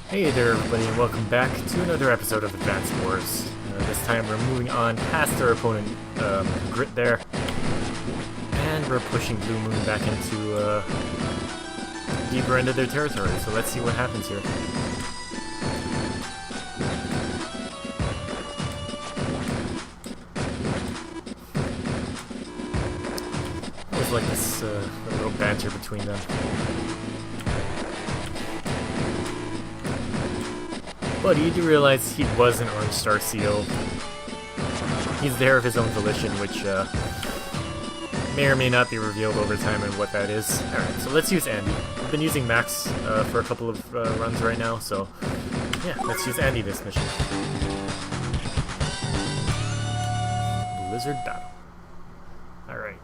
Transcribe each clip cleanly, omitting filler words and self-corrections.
Hey there everybody and welcome back to another episode of Advanced Wars. This time we're moving on past our opponent Grit there, and we're pushing Blue Moon back into deeper into their territory, so let's see what happens here. Always like this little banter between them. But you do realize he was an Orange Star CO. He's there of his own volition, which may or may not be revealed over time and what that is. Alright, so let's use Andy. I've been using Max for a couple of runs right now, so yeah, let's use Andy this mission. Blizzard Battle. Alright.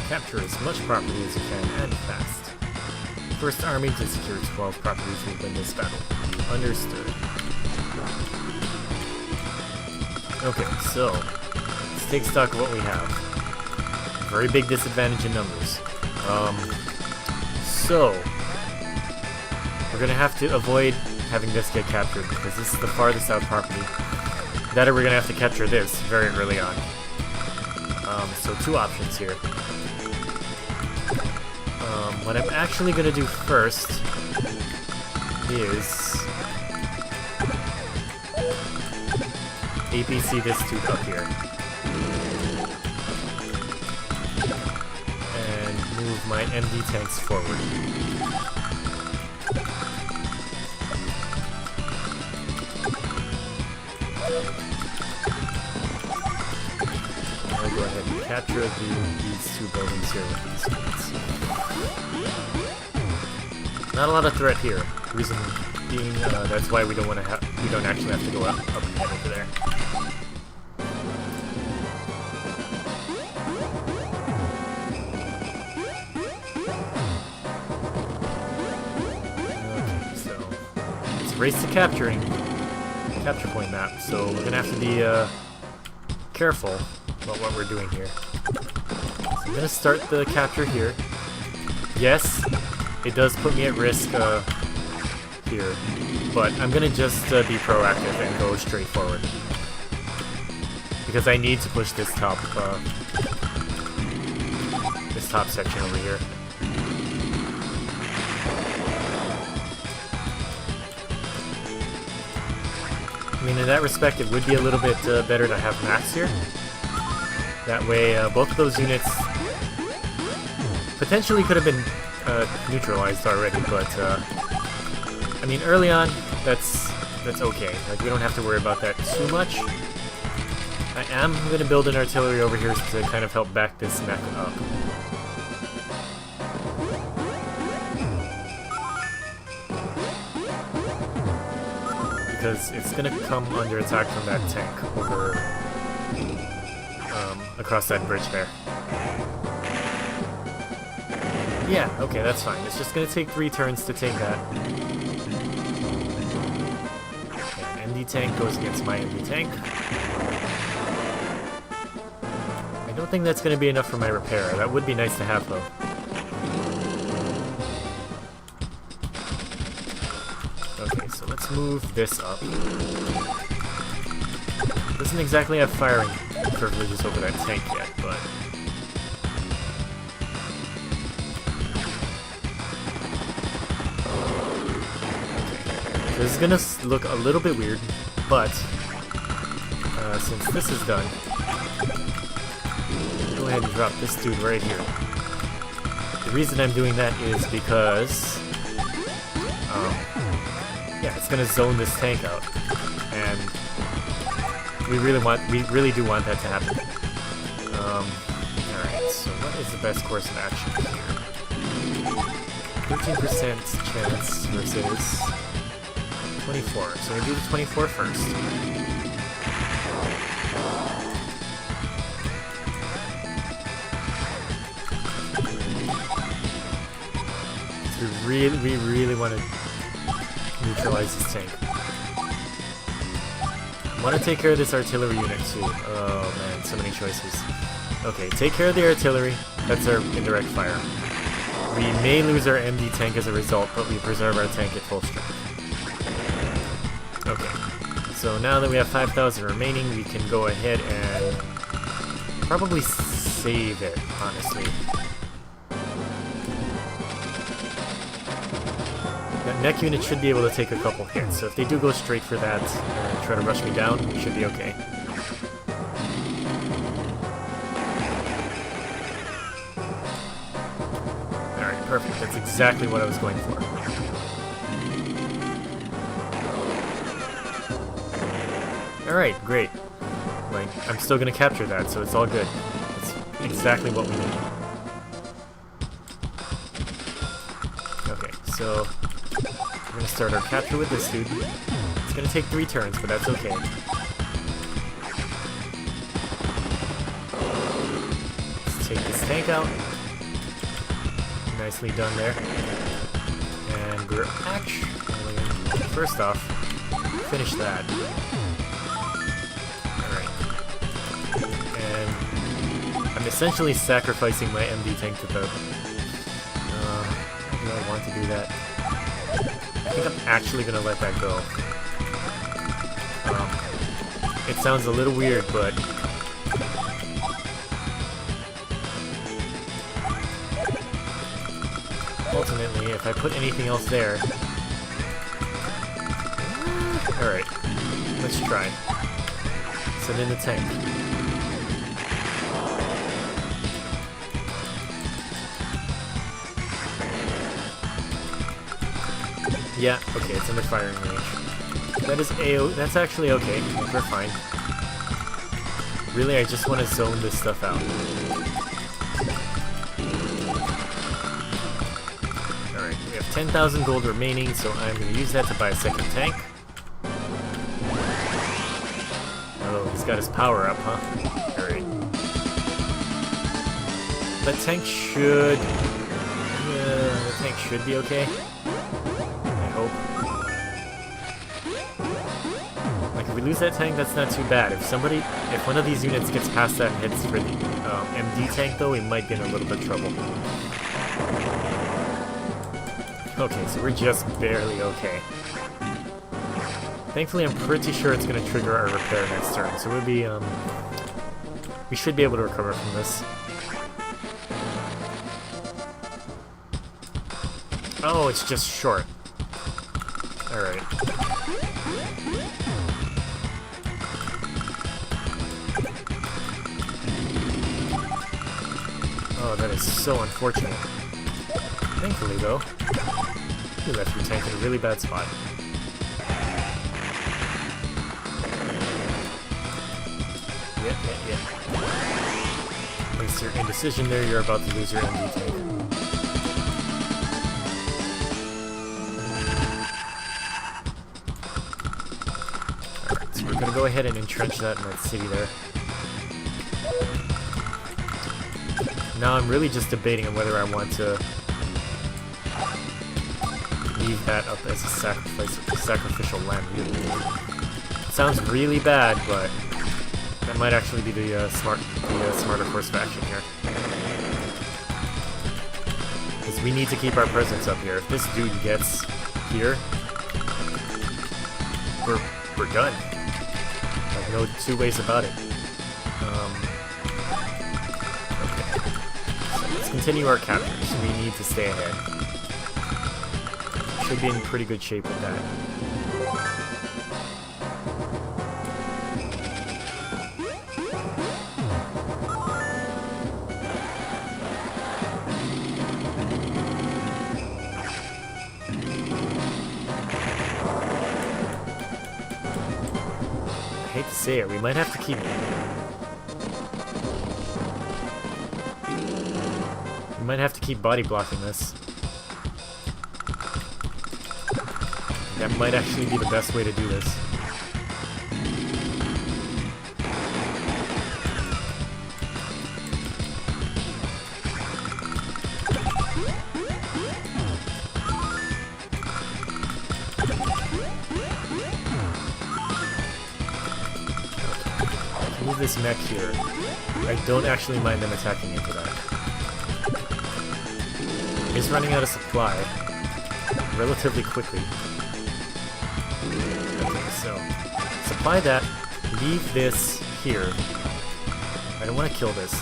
Capture as much property as you can and fast. First army to secure 12 properties will win this battle. Understood. Okay, so let's take stock of what we have. Very big disadvantage in numbers. So we're gonna have to avoid having this get captured because this is the farthest out property. That or we're gonna have to capture this very early on. So two options here. What I'm actually going to do first is APC this dude up here. And move my MD tanks forward. I'll go ahead and capture these two buildings here with these units. Not a lot of threat here. Reason being, that's why we don't want to we don't actually have to go up ahead over there. Okay, so it's race to capture point map. So we're gonna have to be careful about what we're doing here. So I'm gonna start the capture here. Yes, it does put me at risk here, but I'm gonna just be proactive and go straight forward because I need to push this top section over here. I mean, in that respect, it would be a little bit better to have Max here. That way, both of those units potentially could have been neutralized already, but I mean, early on, that's okay. Like, we don't have to worry about that too much. I am going to build an artillery over here to kind of help back this mech up. Because it's going to come under attack from that tank over across that bridge there. Yeah, okay, that's fine. It's just gonna take 3 turns to take that. Okay, an MD tank goes against my MD tank. I don't think that's gonna be enough for my repair. That would be nice to have, though. Okay, so let's move this up. Doesn't exactly have firing privileges over that tank yet, but this is gonna look a little bit weird, but since this is done, go ahead and drop this dude right here. The reason I'm doing that is because, yeah, it's gonna zone this tank out, and we really do want that to happen. Alright, so what is the best course of action here? 13% chance versus 24. So we'll do the 24 first. So we really want to neutralize this tank. want to take care of this artillery unit too. Oh man, so many choices. Okay, take care of the artillery. That's our indirect fire. We may lose our MD tank as a result, but we preserve our tank at full strength. Okay, so now that we have 5,000 remaining, we can go ahead and probably save it, honestly. That neck unit should be able to take a couple hits, so if they do go straight for that and try to rush me down, we should be okay. Alright, perfect. That's exactly what I was going for. Alright, great. Like, I'm still gonna capture that, so it's all good. It's exactly what we need. Okay, so we're gonna start our capture with this dude. It's gonna take 3 turns, but that's okay. Let's take this tank out. Nicely done there. And we're actually, first off, finish that. I'm essentially sacrificing my MD tank to the... do I want to do that? I think I'm actually going to let that go. It sounds a little weird, but... ultimately, if I put anything else there... Alright, let's try. Send in the tank. Yeah, okay, it's under firing range. That is that's actually okay. We're fine. Really, I just want to zone this stuff out. Alright, we have 10,000 gold remaining, so I'm going to use that to buy a second tank. Oh, he's got his power up, huh? Alright. The tank should... the tank should be okay. Like, if we lose that tank, that's not too bad. If one of these units gets past that and hits for the MD tank, though, we might be in a little bit of trouble. Okay, so we're just barely okay. Thankfully, I'm pretty sure it's going to trigger our repair next turn, so we'll be, we should be able to recover from this. Oh, it's just short. Alright. Oh, that is so unfortunate. Thankfully, though, you left your tank in a really bad spot. Yeah. Thanks to your indecision there, you're about to lose your MD tank. Alright, so we're gonna go ahead and entrench that in that city there. Now I'm really just debating on whether I want to leave that up as a sacrificial lamb. It sounds really bad, but that might actually be the smarter course of action here. Because we need to keep our presence up here. If this dude gets here, we're done. Like, no two ways about it. Continue our captures. We need to stay ahead. Should be in pretty good shape with that. I hate to say it, we might have to keep... might have to keep body blocking this. That might actually be the best way to do this. this mech here, I don't actually mind them attacking into that. He's running out of supply relatively quickly. Okay, so supply that, leave this here. I don't want to kill this.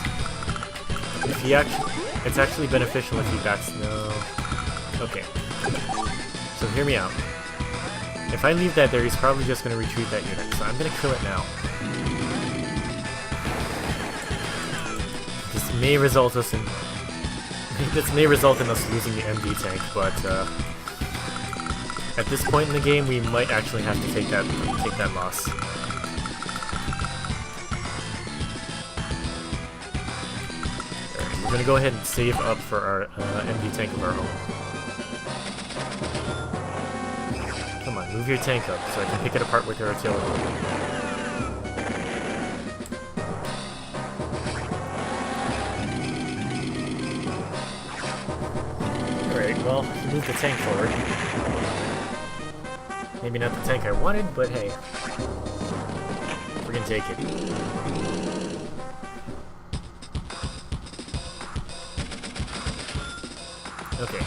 If he it's actually beneficial if he backs. No. Okay. So hear me out. If I leave that there, he's probably just going to retreat that unit, so I'm going to kill it now. This may result in us losing the MD tank, but at this point in the game, we might actually have to take that loss. Alright, we're going to go ahead and save up for our MD tank of our own. Come on, move your tank up so I can pick it apart with your artillery. Alright, well, move the tank forward. Maybe not the tank I wanted, but hey. We're gonna take it. Okay,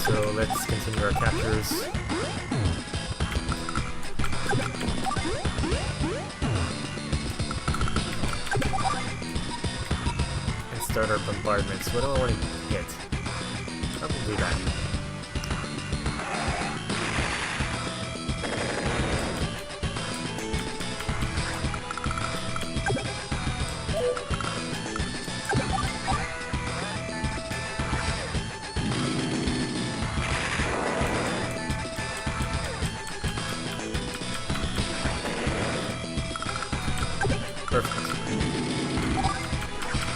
so let's continue our captures. Start our bombardments. What do I want to hit? Probably that. Perfect.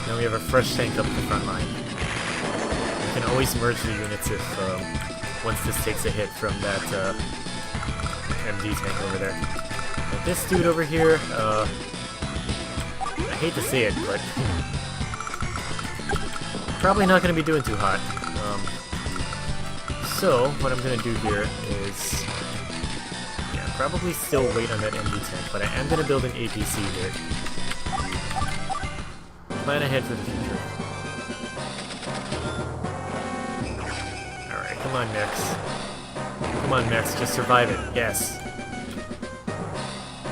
Now we have a fresh tank up the front line. We can always merge the units if once this takes a hit from that MD tank over there. But this dude over here, I hate to say it, but probably not going to be doing too hot. So what I'm going to do here is, yeah, probably still wait on that MD tank, but I am going to build an APC here. Plan ahead for the future. Alright, come on, mechs. Come on, mechs, just survive it. Yes.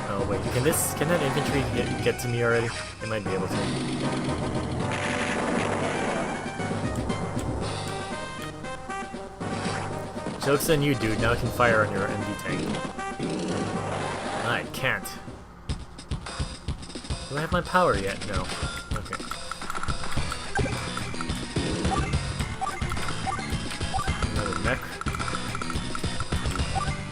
Oh, wait, can that infantry get to me already? It might be able to. Joke's on you, dude. Now I can fire on your MD tank. I can't. Do I have my power yet? No. Okay. Another mech.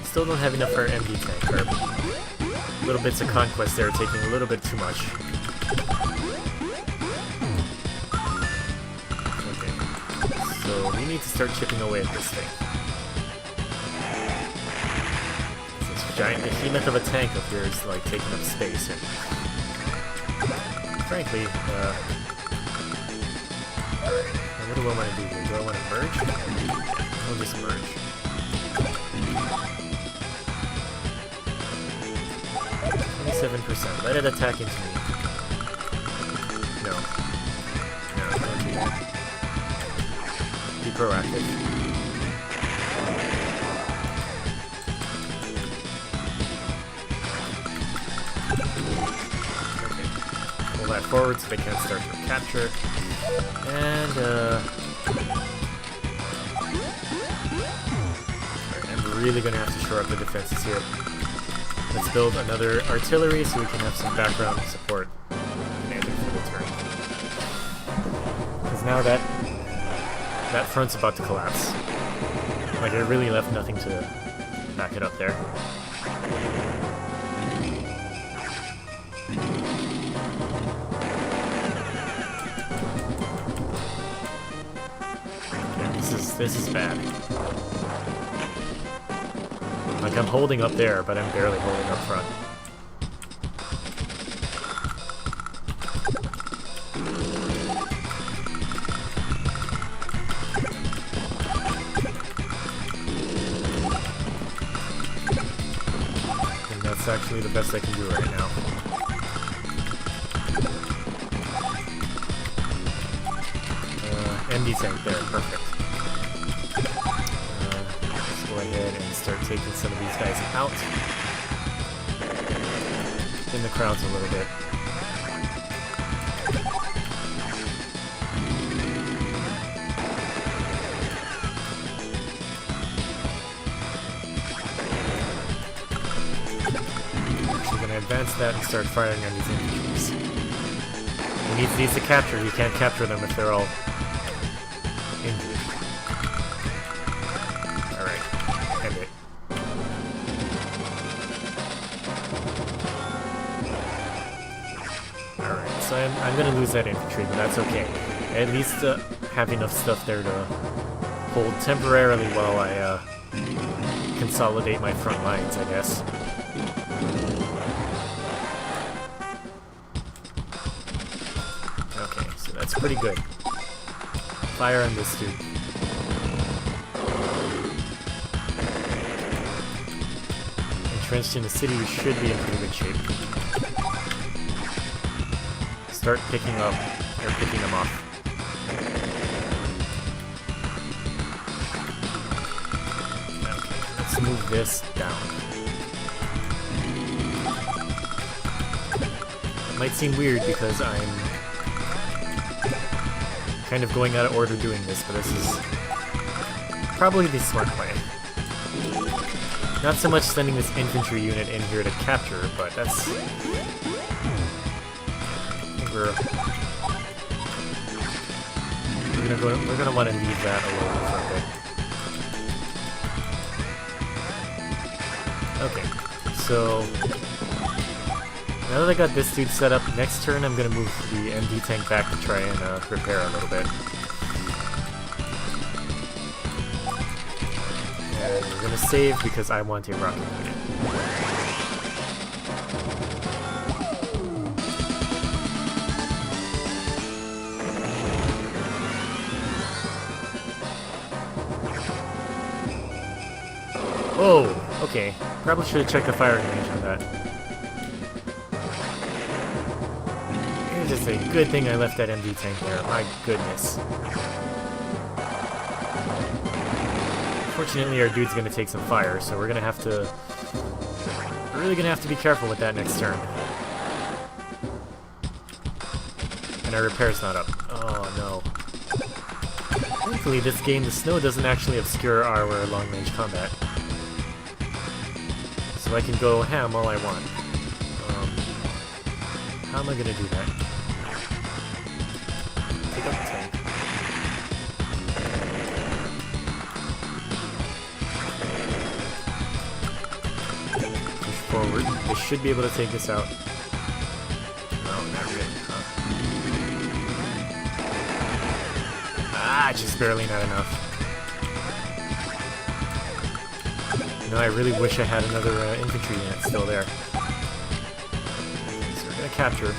Still don't have enough for our MD tank. Or little bits of conquest there are taking a little bit too much. Okay. So we need to start chipping away at this thing. This giant behemoth of a tank up here is like taking up space, and frankly, what do I want to do here? Do I want to merge? Yeah, we'll just merge. 27%. Let it attack into me. No. No, don't do that. Be proactive. That forward so they can't start their capture. And I'm really gonna have to shore up the defenses here. Let's build another artillery so we can have some background support commanding for the turn. Because now that front's about to collapse. Like, I really left nothing to back it up there. This is bad. Like, I'm holding up there, but I'm barely holding up front. And that's actually the best I can do right now. MD tank there, perfect. Let's go ahead and start taking some of these guys out. In the crowds a little bit. Advance that and start firing on these infantries. He needs these to capture. He can't capture them if they're all injured. Alright, end it. Alright, so I'm gonna lose that infantry, but that's okay. At least have enough stuff there to hold temporarily while I consolidate my front lines, I guess. That's pretty good. Fire on this dude. Entrenched in the city, we should be in pretty good shape. Start picking up, or picking them off. Okay, let's move this down. It might seem weird because I'm kind of going out of order doing this, but this is probably the smart way. Not so much sending this infantry unit in here to capture, but that's... I think we're gonna want to leave that alone for a bit. Okay, so now that I got this dude set up, next turn I'm gonna move the MD tank back to try and repair a little bit. And we're gonna save because I want a rocket unit. Oh, okay. Probably should have checked the firing range on that. It's just a good thing I left that MD tank there. My goodness. Fortunately, our dude's gonna take some fire, so we're gonna have to... We're really gonna have to be careful with that next turn. And our repair's not up. Oh, no. Thankfully, this game, the snow doesn't actually obscure our long-range combat. So I can go ham all I want. How am I gonna do that? Take up the tank. Push forward. They should be able to take this out. No, not really. Huh. Ah, just barely not enough. You know, I really wish I had another infantry unit still there. So we're gonna capture.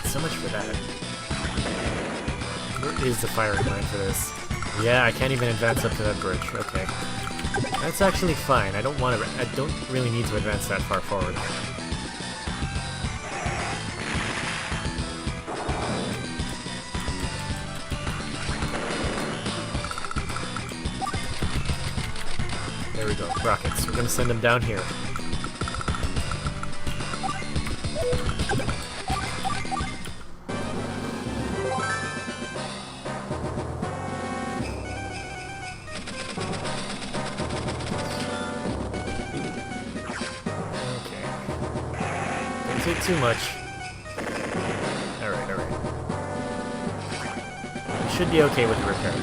So much for that. Where is the firing line for this? Yeah, I can't even advance up to that bridge. Okay. That's actually fine. I don't really need to advance that far forward. There we go, rockets. We're gonna send them down here. Okay. Don't take too much. Alright, alright. We should be okay with the repair.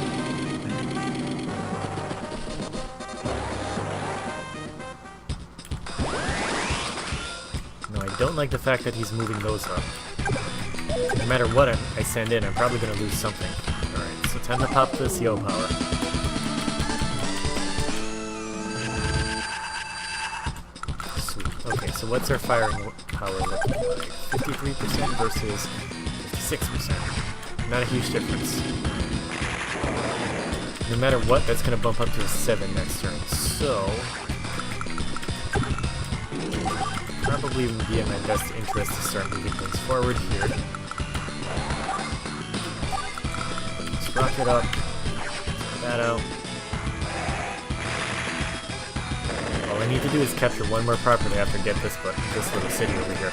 I don't like the fact that he's moving those up. No matter what I send in, I'm probably going to lose something. Alright, so time to pop the CO power. Sweet. Okay, so what's our firing power looking like? 53% versus 56%. Not a huge difference. No matter what, that's going to bump up to a 7 next turn. So probably would be in my best interest to start moving things forward here. Let's rocket up, get that out. All I need to do is capture one more property after get this little city over here.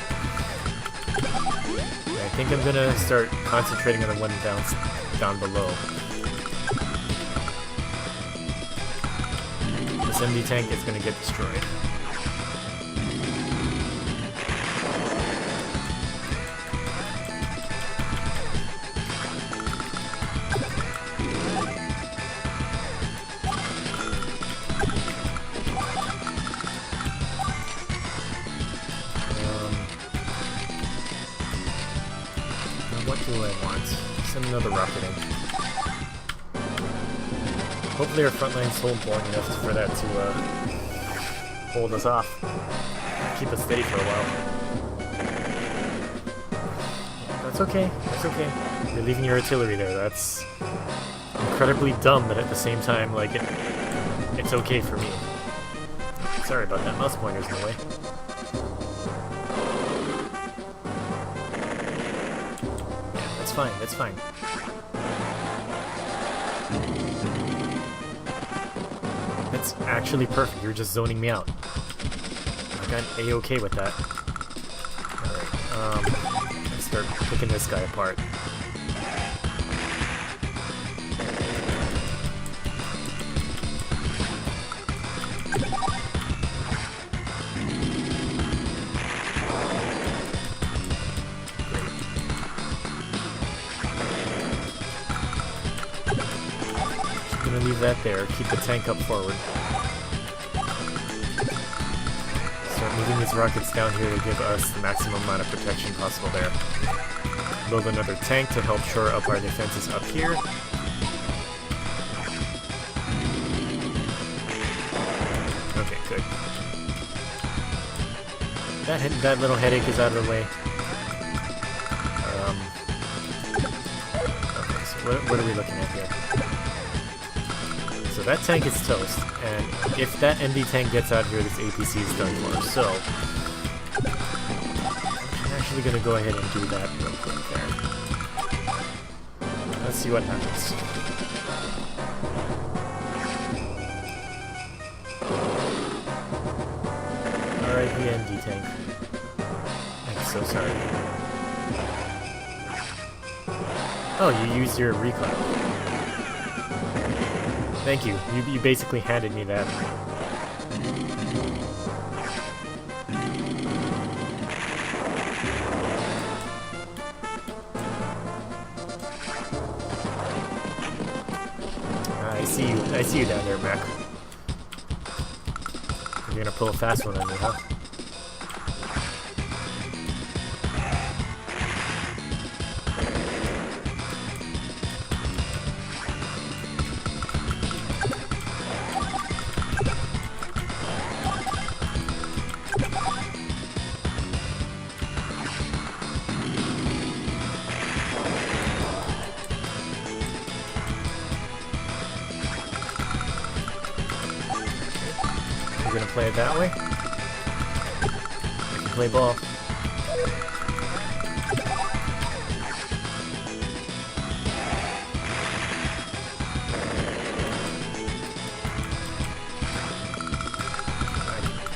And I think I'm gonna start concentrating on the one down below. This MD tank is gonna get destroyed. What do I want? Send another rocket in. Hopefully our front lines hold long enough for that to hold us off. Keep us steady for a while. That's okay, that's okay. You're leaving your artillery there, that's incredibly dumb, but at the same time, like, it's okay for me. Sorry about that, mouse pointer's in the way. That's fine, that's fine. That's actually perfect, you're just zoning me out. I'm A-okay with that. Alright, let's start picking this guy apart. Leave that there, keep the tank up forward. Start moving these rockets down here to give us the maximum amount of protection possible there. Build another tank to help shore up our defenses up here. Okay, good. That little headache is out of the way. Okay, so what are we looking at here? So that tank is toast, and if that MD tank gets out here, this APC is done for. So, I'm actually going to go ahead and do that real quick there. Let's see what happens. Alright, the MD tank. I'm so sorry. Oh, you used your reclap. Thank you. You basically handed me that. I see you down there, Mac. You're gonna pull a fast one on me, huh? We're gonna play it that way. I can play ball.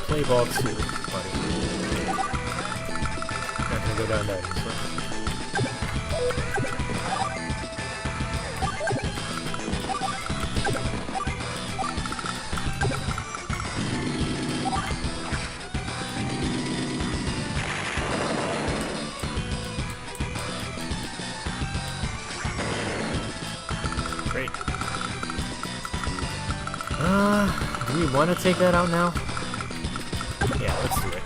Play ball too, buddy. Not gonna go down that easily. Great. Do we want to take that out now? Yeah, let's do it.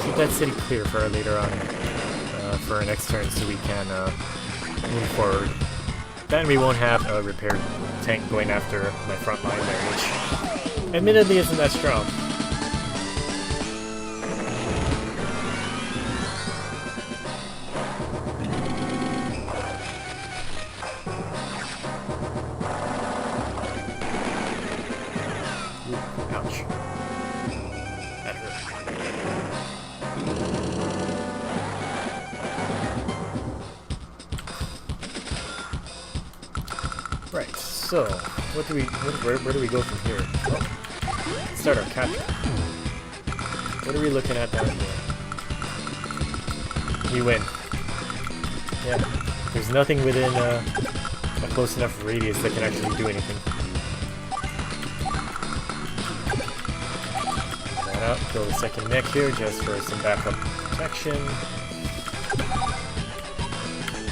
Keep that city clear for later on, for our next turn, so we can move forward. Then we won't have a repair tank going after my front line there, which admittedly isn't that strong. Right, so what do we where do we go from here? Oh, let's start our capture. What are we looking at down here? We win. Yeah, there's nothing within a close enough radius that can actually do anything. That up, build a second mech here just for some backup protection.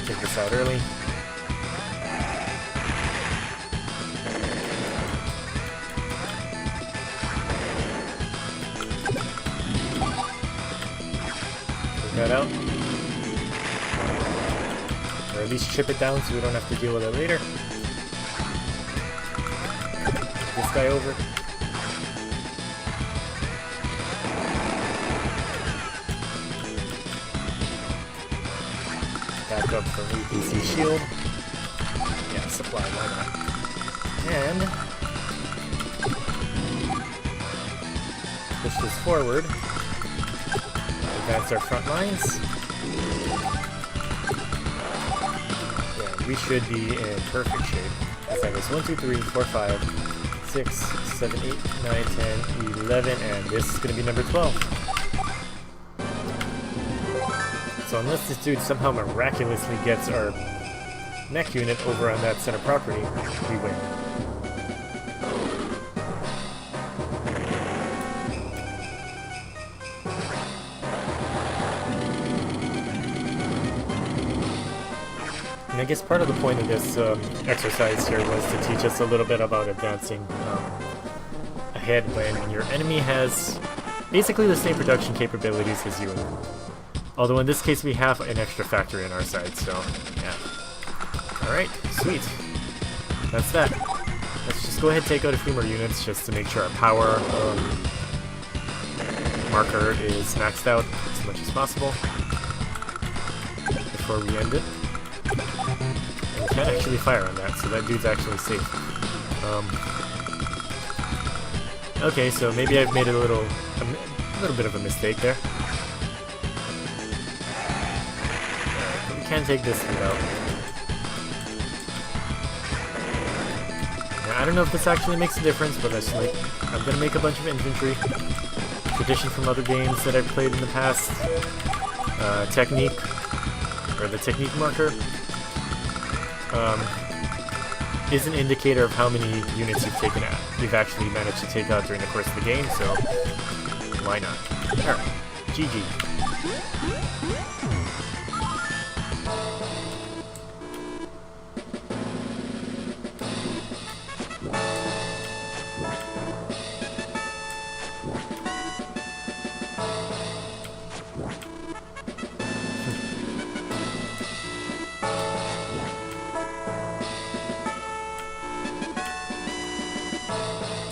Take this out early. Take that out. Or at least chip it down so we don't have to deal with it later. Take this guy over. Back up from UPC shield. Yeah, supply, why not? And push this forward. Advance our front lines. Yeah, we should be in perfect shape. As that was 1, 2, 3, 4, 5, 6, 7, 8, 9, 10, 11, and this is going to be number 12. So unless this dude somehow miraculously gets our mech unit over on that center property, we win. And I guess part of the point of this exercise here was to teach us a little bit about advancing ahead when your enemy has basically the same production capabilities as you. Although in this case we have an extra factory on our side, so yeah. Alright, sweet. That's that. Let's just go ahead and take out a few more units just to make sure our power marker is maxed out as much as possible before we end it. And we can't actually fire on that, so that dude's actually safe. Okay, so maybe I've made a little bit of a mistake there. Can take this thing out. Now, I don't know if this actually makes a difference, but I'm gonna make a bunch of infantry. Tradition from other games that I've played in the past. Technique, or the technique marker, is an indicator of how many units you've actually managed to take out during the course of the game. So why not? All right, GG.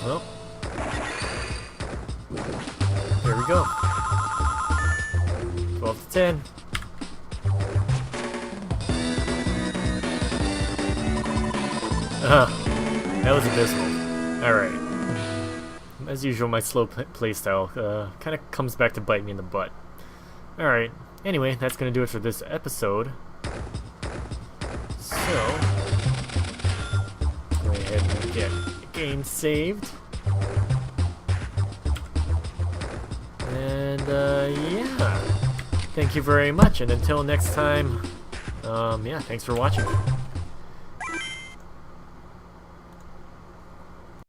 Well, here we go. 12 to 10. That was abysmal. Alright. As usual, my slow playstyle kind of comes back to bite me in the butt. Alright, anyway, that's going to do it for this episode. So, go ahead and get the game saved. And, yeah. Thank you very much, and until next time, yeah, thanks for watching.